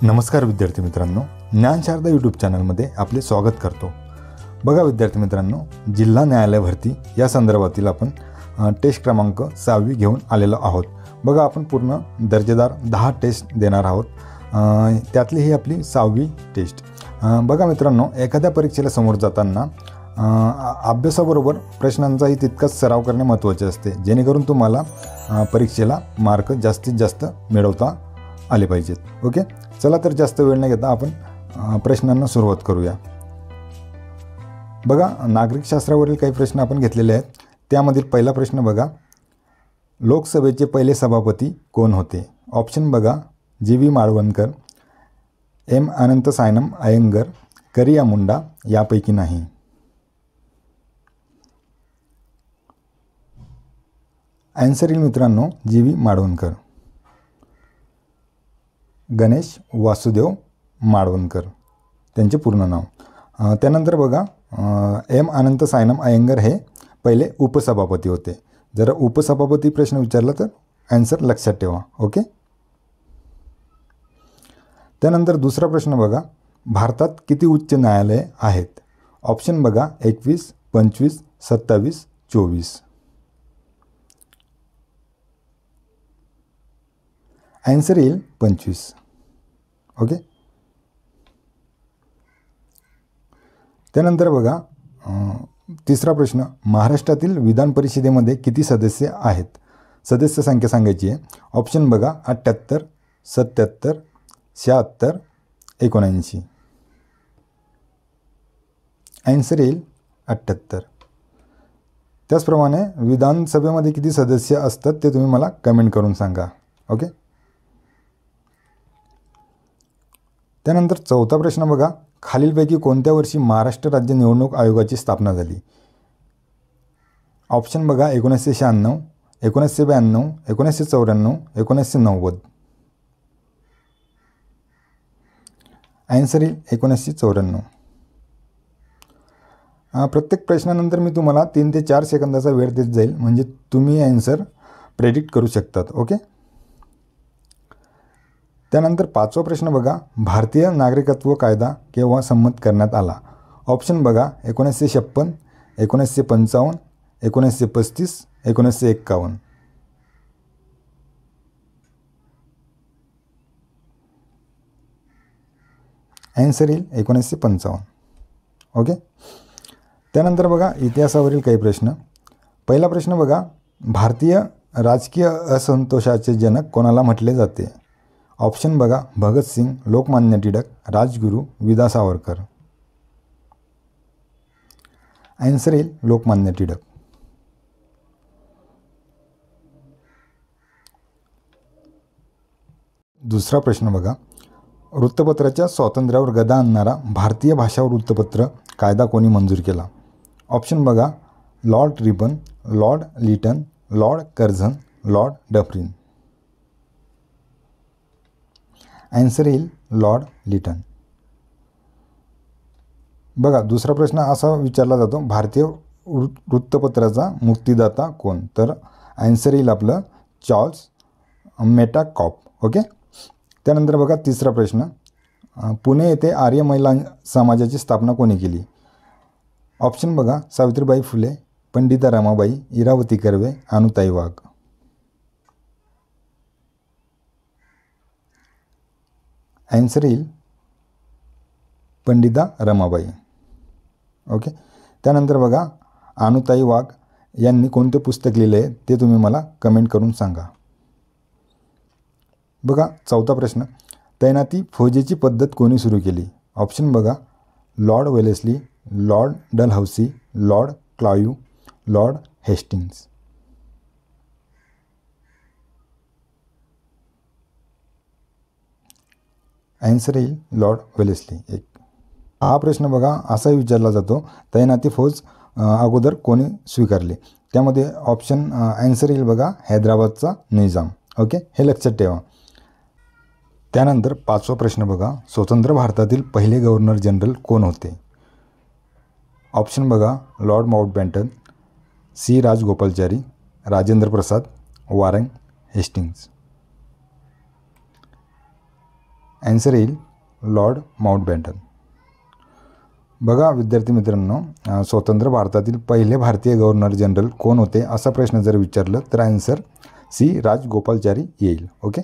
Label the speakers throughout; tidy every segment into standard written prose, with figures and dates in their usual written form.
Speaker 1: नमस्कार विद्यार्थी मित्रांनो, ज्ञानशारदा यूट्यूब चॅनलमध्ये आपले स्वागत करतो। बघा विद्यार्थी मित्रांनो, जिल्हा न्यायालय भरती या संदर्भातील आपण टेस्ट क्रमांक 6वी घेऊन आलेलो आहोत। बघा आपण पूर्ण दर्जेदार 10 टेस्ट देणार आहोत, त्यातली ही आपली 6वी टेस्ट। बघा मित्रांनो, एखाद्या परीक्षेला समोर जाताना अभ्यासाबरोबर प्रश्नांचाही तितकाच सराव करणे महत्त्वाचे असते, जेणेकरून तुम्हाला परीक्षेला मार्क जास्तीत जास्त मिळवता आले पाहिजेत। ओके, चला तर जास्त वेळ न घेता आपण प्रश्नांना सुरुवात करूया। बघा, नागरिकशास्त्रावरील काही प्रश्न आपण घेतलेले आहेत। त्यामधील पहिला प्रश्न बघा, लोकसभेचे पहिले सभापती कोण होते? ऑप्शन बघा, जी.व्ही. माळवणकर, एम. अनंतसायनम अय्यंगर, करिया मुंडा, यापैकी नाही। आन्सर येईल मित्रांनो जी.व्ही. माळवणकर, गणेश वासुदेव माळवणकर त्यांचे पूर्ण नाव। त्यानंतर बघा, एम. अनंतसायनम अय्यंगर हे पहिले उपसभापती होते। जर उपसभापती प्रश्न विचारला तर आन्सर लक्षात ठेवा। ओके, त्यानंतर दुसरा प्रश्न बघा, भारतात किती उच्च न्यायालये आहेत? ऑप्शन बघा, 21, 25, 27, 24। आन्सर येईल 25। ओके, त्यानंतर बघा, तिसरा प्रश्न, महाराष्ट्रातील विधान परिषदेमध्ये किती सदस्य आहेत? सदस्य संख्या सांगायची आहे। ऑप्शन बघा, 78, 77, 76, 79। आन्सर येईल 78। त्याचप्रमाणे विधानसभेमध्ये किती सदस्य असतात ते तुम्ही मला कमेंट करून सांगा। ओके, त्यानंतर चौथा प्रश्न बघा, खालीलपैकी कोणत्या वर्षी महाराष्ट्र राज्य निवडणूक आयोगाची स्थापना झाली? ऑप्शन बघा, 1996, 1992, 1994, 1990। आन्सर येईल 1994। प्रत्येक प्रश्नानंतर मी तुम्हाला 3 ते 4 सेकंदाचा वेळ देत जाईल, म्हणजे तुम्ही आन्सर प्रेडिक्ट करू शकतात। ओके, त्यानंतर पाचवा प्रश्न बघा, भारतीय नागरिकत्व कायदा केव्हा संमत करण्यात आला? ऑप्शन बघा, 1956, 1955, 1935, 1951। आन्सर येईल 1955। ओके, त्यानंतर बघा, इतिहासावरील काही प्रश्न। पहिला प्रश्न बघा, भारतीय राजकीय असंतोषाचे जनक कोणाला म्हटले जाते? ऑप्शन बघा, भगतसिंग, लोकमान्य टिळक, राजगुरू, विदा सावरकर। आन्सर येईल लोकमान्य टिळक। दुसरा प्रश्न बघा, वृत्तपत्राच्या स्वातंत्र्यावर गदा आणणारा भारतीय भाषा वृत्तपत्र कायदा कोणी मंजूर केला? ऑप्शन बघा, lord Ripon, lord Lytton, lord Curzon, lord Dufferin. Answer येईल लॉर्ड लिटन। बघा, दुसरा प्रश्न असा विचारला जातो, भारतीय वृत्तपत्राचा मुक्तिदाता कोण? तर आन्सर येईल आपलं चार्ल्स मेटाकॉप। ओके, त्यानंतर बघा, तिसरा प्रश्न, पुणे येथे आर्य महिला समाजाची स्थापना कोणी केली? ऑप्शन बघा, सावित्रीबाई फुले, पंडिता रमाबाई, इरावती कर्वे, अनुताई वाघ। आन्सर येईल पंडिता रमाबाई। ओके, त्यानंतर बघा, अनुताई वाघ यांनी कोणते पुस्तक लिहिले आहे ते तुम्ही मला कमेंट करून सांगा। बघा, चौथा प्रश्न, तैनाती फौजेची पद्धत कोणी सुरू केली? ऑप्शन बघा, Lord Wellesley, Lord Dalhousie, Lord Clive, Lord Hastings. Answer येईल लॉर्ड वेलेस्ली। हा प्रश्न बघा असा विचारला जातो, तैनाती फौज अगोदर कोणी स्वीकारली? त्यामध्ये ऑप्शन आन्सर येईल बघा, हैदराबादचा निजाम। ओके, हे लक्षात ठेवा। त्यानंतर पाचवा प्रश्न बघा, स्वतंत्र भारतातील पहिले गव्हर्नर जनरल कोण होते? ऑप्शन बघा, Lord Mountbatten, C Rajagopalachari, Rajendra Prasad, Warren Hastings. Answer येईल लॉर्ड माउंटबॅटन. बघा विद्यार्थी मित्रांनो, स्वतंत्र भारतातील पहिले भारतीय गव्हर्नर जनरल कोण होते असा प्रश्न जर विचारलं तर ॲन्सर सी राजगोपालचारी येईल. ओके.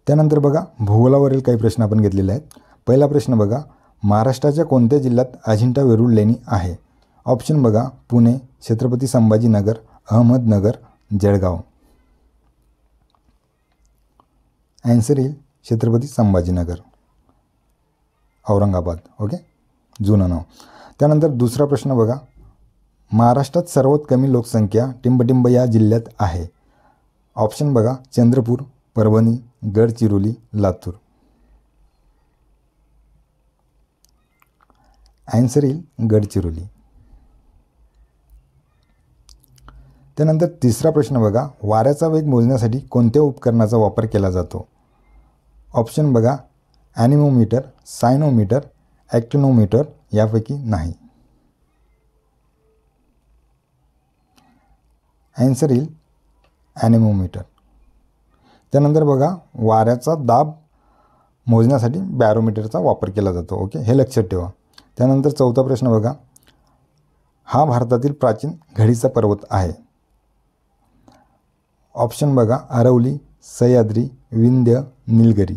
Speaker 1: त्यानंतर बघा भूगोलावरील काही प्रश्न आपण घेतलेले आहेत. पहिला प्रश्न बघा, महाराष्ट्राच्या कोणत्या जिल्ह्यात अजिंठा वेरूळ लेणी आहे? ऑप्शन बघा पुणे, छत्रपती संभाजीनगर, अहमदनगर, जळगाव. ॲन्सर येईल छत्रपती संभाजीनगर, औरंगाबाद. ओके, जुनं नाव. त्यानंतर दुसरा प्रश्न बघा, महाराष्ट्रात सर्वात कमी लोकसंख्या टिंबटिंब या जिल्ह्यात आहे. ऑप्शन बघा चंद्रपूर, परभणी, गडचिरोली, लातूर. ॲन्सर येईल गडचिरोली. त्यानंतर तिसरा प्रश्न बघा, वाऱ्याचा वेग मोजण्यासाठी कोणत्या उपकरणाचा वापर केला जातो? ऑप्शन बघा ॲनिमोमीटर, सायनोमीटर, ॲक्टिनोमीटर यापैकी नाही. ॲन्सर येईल ॲनिमोमीटर. त्यानंतर बघा वाऱ्याचा दाब मोजण्यासाठी बॅरोमीटरचा वापर केला जातो. ओके, हे लक्षात ठेवा. त्यानंतर चौथा प्रश्न बघा, हा भारतातील प्राचीन घडीचा पर्वत आहे. ऑप्शन बघा अरवली, सह्याद्री, विंध्य, निलगिरी.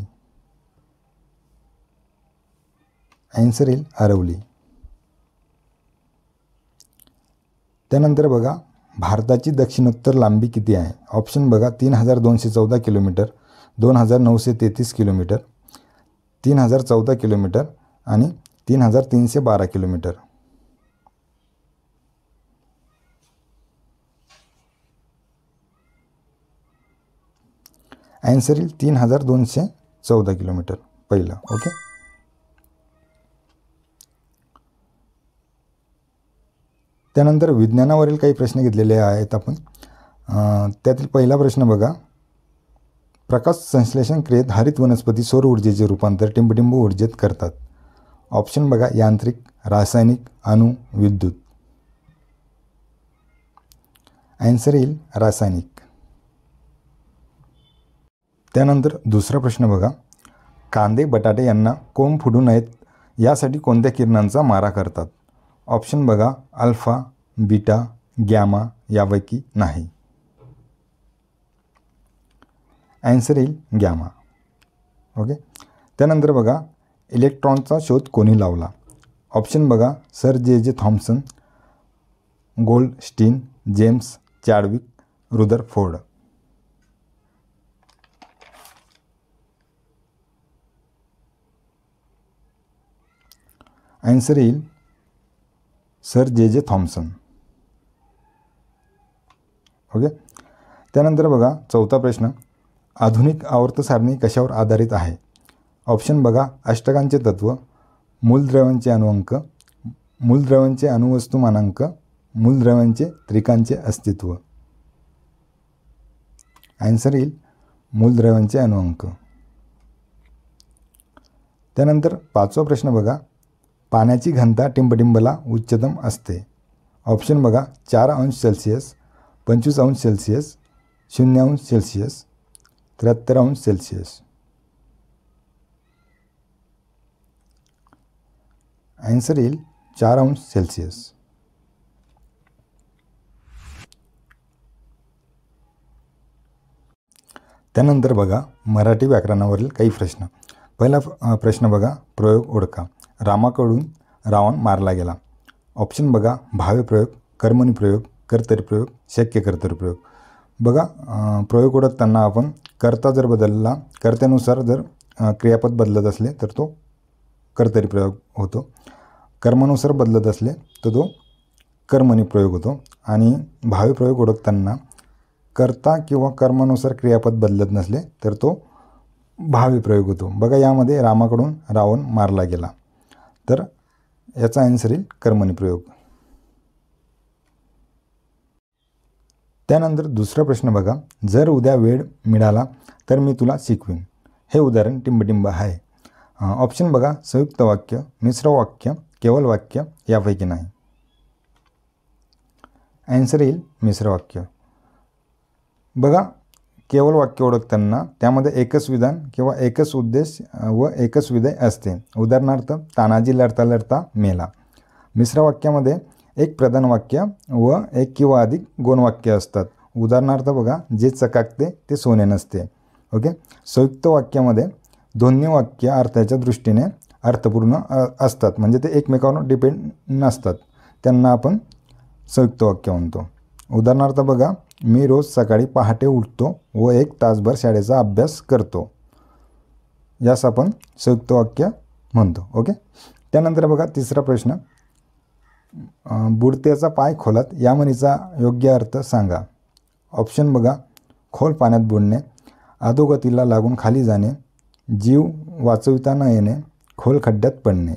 Speaker 1: ॲन्सर येईल अरवली. त्यानंतर बघा भारताची दक्षिणोत्तर लांबी किती आहे? ऑप्शन बघा 3214 किलोमीटर, 2933 किलोमीटर, 3014 किलोमीटर आणि 3312 किलोमीटर. ॲन्सर येईल 3214 किलोमीटर पहिलं. ओके. त्यानंतर विज्ञानावरील काही प्रश्न घेतलेले आहेत आपण. त्यातील पहिला प्रश्न बघा, प्रकाश संश्लेषण क्रियेत हरित वनस्पती सौर ऊर्जेचे रूपांतर टिंबटिंब ऊर्जेत करतात. ऑप्शन बघा यांत्रिक, रासायनिक, अणु, विद्युत. ॲन्सर येईल रासायनिक. त्यानंतर दुसरा प्रश्न बघा, कांदे बटाटे यांना कोंब फुटू नयेत यासाठी कोणत्या किरणांचा मारा करतात? ऑप्शन बघा अल्फा, बीटा, गॅमा यापैकी नाही. ॲन्सर येईल गॅमा. ओके. त्यानंतर बघा इलेक्ट्रॉनचा शोध कोणी लावला? ऑप्शन बघा sir J Thomson, Goldstein, James Chadwick, Rutherford. Answer येईल सर जे थॉम्सन. ओके. त्यानंतर बघा चौथा प्रश्न, आधुनिक आवर्त सारणी कशावर आधारित आहे? ऑप्शन बघा अष्टकांचे तत्व, मूलद्रव्यांचे अणुअंक, मूलद्रव्यांचे अणुवस्तुमानांक, मूलद्रव्यांचे त्रिकांचे अस्तित्व. ॲन्सर येईल मूलद्रव्यांचे अणुअंक. त्यानंतर पाचवा प्रश्न बघा, पाण्याची घनता टिंबटिंबला उच्चतम असते. ऑप्शन बघा 4 अंश सेल्सिअस, 25 अंश सेल्सिअस, 0 अंश सेल्सिअस, 73 अंश सेल्सिअस. ॲन्सर येईल 4 अंश सेल्सिअस. त्यानंतर बघा मराठी व्याकरणावरील काही प्रश्न. पहिला प्रश्न बघा, प्रयोग ओळखा. रामाकडून रावण मारला गेला. ऑप्शन बघा भावे प्रयोग, कर्मणी प्रयोग, कर्तरी प्रयोग, शक्य कर्तरी प्रयोग. बघा प्रयोग ओळखताना आपण कर्ता जर बदलला, कर्त्यानुसार जर क्रियापद बदलत असले तर तो कर्तरी प्रयोग होतो. कर्मानुसार बदलत असले तर तो कर्मणी प्रयोग होतो. आणि भावे प्रयोग ओळखताना कर्ता किंवा कर्मानुसार क्रियापद बदलत नसले तर तो भावी प्रयोग होतो. बघा यामध्ये रामाकडून रावण मारला गेला, तर याचा आन्सर येईल कर्मणी प्रयोग. त्यानंतर दुसरा प्रश्न बघा, जर उद्या वेळ मिळाला तर मी तुला शिकवीन. हे उदाहरण टिंबटिंब आहे. ऑप्शन बघा संयुक्त वाक्य, मिश्र वाक्य, केवळ वाक्य यापैकी नाही. ॲन्सर येईल मिश्र वाक्य. बघा केवळ वाक्य ओळखताना त्यामध्ये एकच विधान किंवा एकच उद्देश व एकच विधेय असते. उदाहरणार्थ, तानाजी लढता लढता मेला. मिश्र वाक्यामध्ये एक प्रधान वाक्य व एक किंवा अधिक गौण वाक्य असतात. उदाहरणार्थ बघा, जे चकाकते ते सोने नसते. ओके. संयुक्त वाक्यामध्ये दोन्ही वाक्य अर्थाच्या दृष्टीने अर्थपूर्ण असतात, म्हणजे ते एकमेकांवर डिपेंड नसतात. त्यांना आपण संयुक्त वाक्य म्हणतो. उदाहरणार्थ बघा, मी रोज सकाळी पहाटे उठतो व 1 तासभर शाळेचा अभ्यास करतो. यास आपण संयुक्त वाक्य म्हणतो. ओके. त्यानंतर बघा तिसरा प्रश्न, बुडत्याचा पाय खोलात या म्हणीचा योग्य अर्थ सांगा. ऑप्शन बघा, खोल पाण्यात बुडणे, अधोगतीला लागून खाली जाणे, जीव वाचविता न येणे, खोल खड्ड्यात पडणे.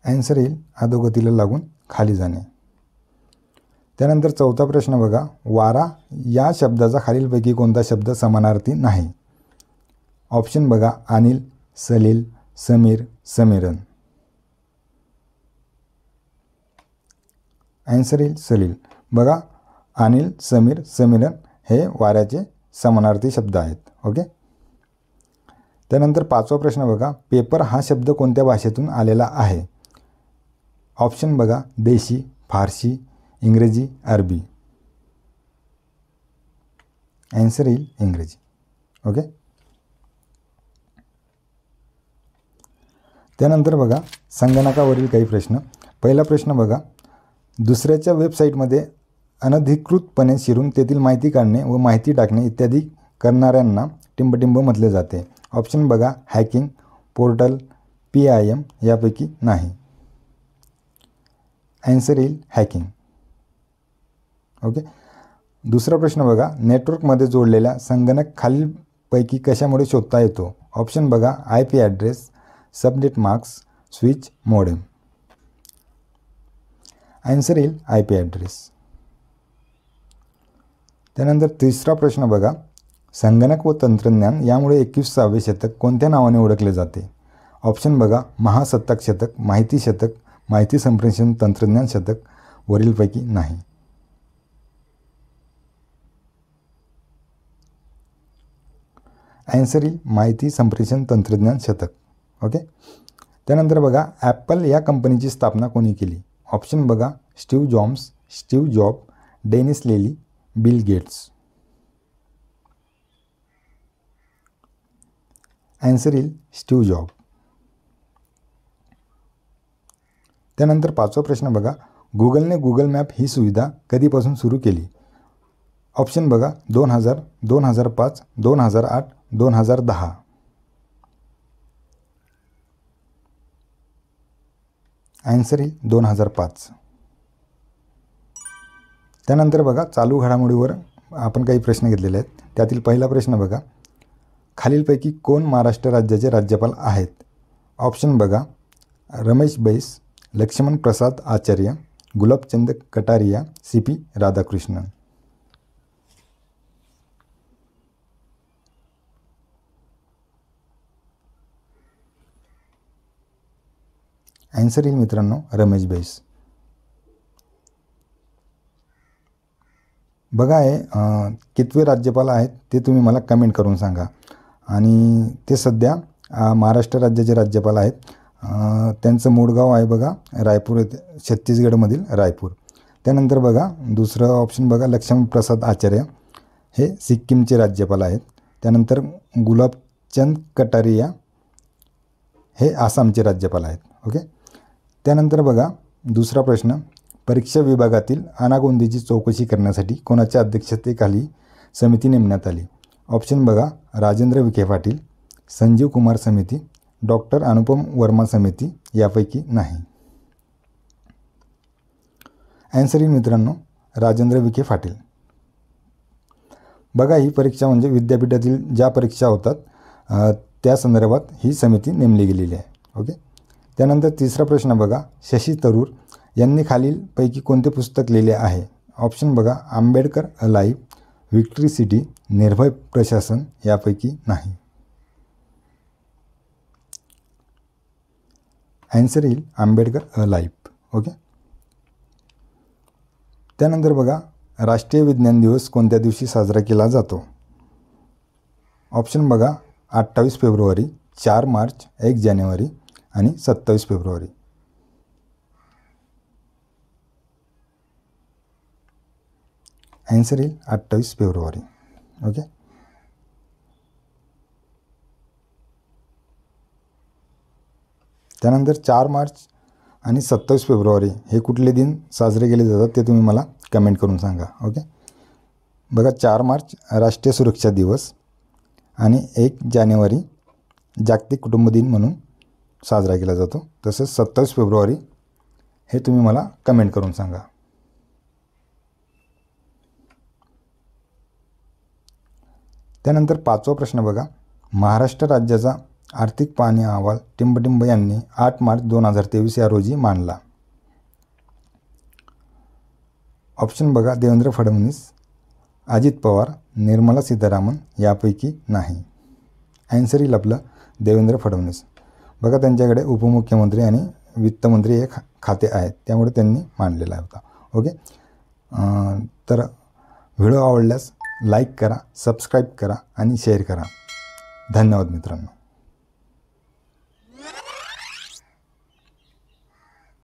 Speaker 1: ॲन्सर येईल अधोगतीला लागून खाली जाणे. त्यानंतर चौथा प्रश्न बघा, वारा या शब्दाचा खालीलपैकी कोणता शब्द समानार्थी नाही. ऑप्शन बघा, अनिल, सलील, समीर, समीरन. ॲन्सर येईल सलील. बघा, अनिल, समीर, समीरन हे वाऱ्याचे समानार्थी शब्द आहेत. ओके. त्यानंतर पाचवा प्रश्न बघा, पेपर हा शब्द कोणत्या भाषेतून आलेला आहे. ऑप्शन बघा, देशी, फारसी, इंग्रजी, अरबी. ॲन्सर येईल इंग्रजी. ओके. त्यानंतर बघा, संगणकावरील काही प्रश्न. पहिला प्रश्न बघा, दुसऱ्याच्या वेबसाईटमध्ये अनधिकृतपणे शिरून तेथील माहिती काढणे व माहिती टाकणे इत्यादी करणाऱ्यांना टिंबटिंब म्हटले जाते. ऑप्शन बघा, हॅकिंग, पोर्टल, PIM यापैकी नाही. ॲन्सर येईल हॅकिंग. ओके. दुसरा प्रश्न बघा, नेटवर्कमध्ये जोडलेल्या संगणक खालीलपैकी कशामुळे शोधता येतो. ऑप्शन बघा, IP address, subnet mask, switch, modem. Answer येईल IP ॲड्रेस. त्यानंतर तिसरा प्रश्न बघा, संगणक व तंत्रज्ञान यामुळे 21वे शतक कोणत्या नावाने ओळखले जाते. ऑप्शन बघा, महासत्ताक शतक, माहिती शतक, माहिती संप्रेषण तंत्रज्ञान शतक, वरीलपैकी नाही. ॲन्सर येईल माहिती संप्रेषण तंत्रज्ञान शतक. ओके. त्यानंतर बघा, ॲपल या कंपनीची स्थापना कोणी केली. ऑप्शन बघा, Steve Jobs, Steve Job, Dennis लेली, बिल गेट्स. ॲन्सर येईल स्टीव्ह जॉब. त्यानंतर पाचवा प्रश्न बघा, गुगलने गुगल मॅप ही सुविधा कधीपासून सुरू केली. ऑप्शन बघा, 2000, 2005, 2008, 2010. ॲन्सर येईल 2005. त्यानंतर बघा, चालू घडामोडीवर आपण काही प्रश्न घेतलेले आहेत. त्यातील पहिला प्रश्न बघा, खालीलपैकी कोण महाराष्ट्र राज्याचे राज्यपाल आहेत. ऑप्शन बघा, रमेश बैस, लक्ष्मण प्रसाद आचार्य, गुलाबचंद कटारिया, CP राधाकृष्णन. ॲन्सर येईल मित्रांनो रमेश बैस. बघा, हे कितवे राज्यपाल आहेत ते तुम्ही मला कमेंट करून सांगा. आणि ते सध्या महाराष्ट्र राज्याचे राज्यपाल आहेत. त्यांचं मूळ गाव आहे बघा रायपूर येथे, छत्तीसगडमधील रायपूर. त्यानंतर बघा, दुसरं ऑप्शन बघा, लक्ष्मण प्रसाद आचार्य हे सिक्कीमचे राज्यपाल आहेत. त्यानंतर गुलाबचंद कटारिया हे आसामचे राज्यपाल आहेत. ओके. त्यानंतर बघा, दुसरा प्रश्न, परीक्षा विभागातील अनागोंदीची चौकशी करण्यासाठी कोणाच्या अध्यक्षतेखाली समिती नेमण्यात आली. ऑप्शन बघा, राजेंद्र विखे पाटील, संजीव कुमार समिती, डॉक्टर अनुपम वर्मा समिती, यापैकी नाही. ॲन्सर येईल मित्रांनो राजेंद्र विखे पाटील. बघा, ही परीक्षा म्हणजे विद्यापीठातील ज्या परीक्षा होतात त्या संदर्भात ही समिती नेमली गेलेली आहे. ओके. त्यानंतर तिसरा प्रश्न बघा, शशी थरूर यांनी खालीलपैकी कोणते पुस्तक लिहिले आहे. ऑप्शन बघा, आंबेडकर अलाइव्ह, विक्ट्री सिटी, निर्भय प्रशासन, यापैकी नाही. ॲन्सर येईल आंबेडकर अलाइव्ह. ओके. त्यानंतर बघा, राष्ट्रीय विज्ञान दिवस कोणत्या दिवशी साजरा केला जातो? ऑप्शन बघा 28 फेब्रुवारी, 4 मार्च, 1 जानेवारी आणि 27 फेब्रुवारी. आन्सर येईल 28 फेब्रुवारी. ओके. त्यानंतर 4 मार्च आणि 27 फेब्रुवारी हे कुठले दिन साजरे केले जातात ते तुम्ही मला कमेंट करून सांगा. ओके. बघा 4 मार्च राष्ट्रीय सुरक्षा दिवस आणि 1 जानेवारी जागतिक कुटुंब दिन म्हणून साजरा केला जातो. तसंच 27 फेब्रुवारी हे तुम्ही मला कमेंट करून सांगा. त्यानंतर 5वा प्रश्न बघा. महाराष्ट्र राज्याचा आर्थिक पाहणी अहवाल टिंबटिंब यांनी 8 मार्च 2023 या रोजी मांडला. ऑप्शन बघा देवेंद्र फडणवीस, अजित पवार, निर्मला सीतारामन यापैकी नाही. आन्सर येईल आपलं देवेंद्र फडणवीस. बघा त्यांच्याकडे उपमुख्यमंत्री आणि वित्तमंत्री हे खाते आहेत, त्यामुळे त्यांनी मांडलेला होता. ओके. तर व्हिडिओ आवडल्यास लाईक करा, सबस्क्राईब करा आणि शेअर करा. धन्यवाद मित्रांनो.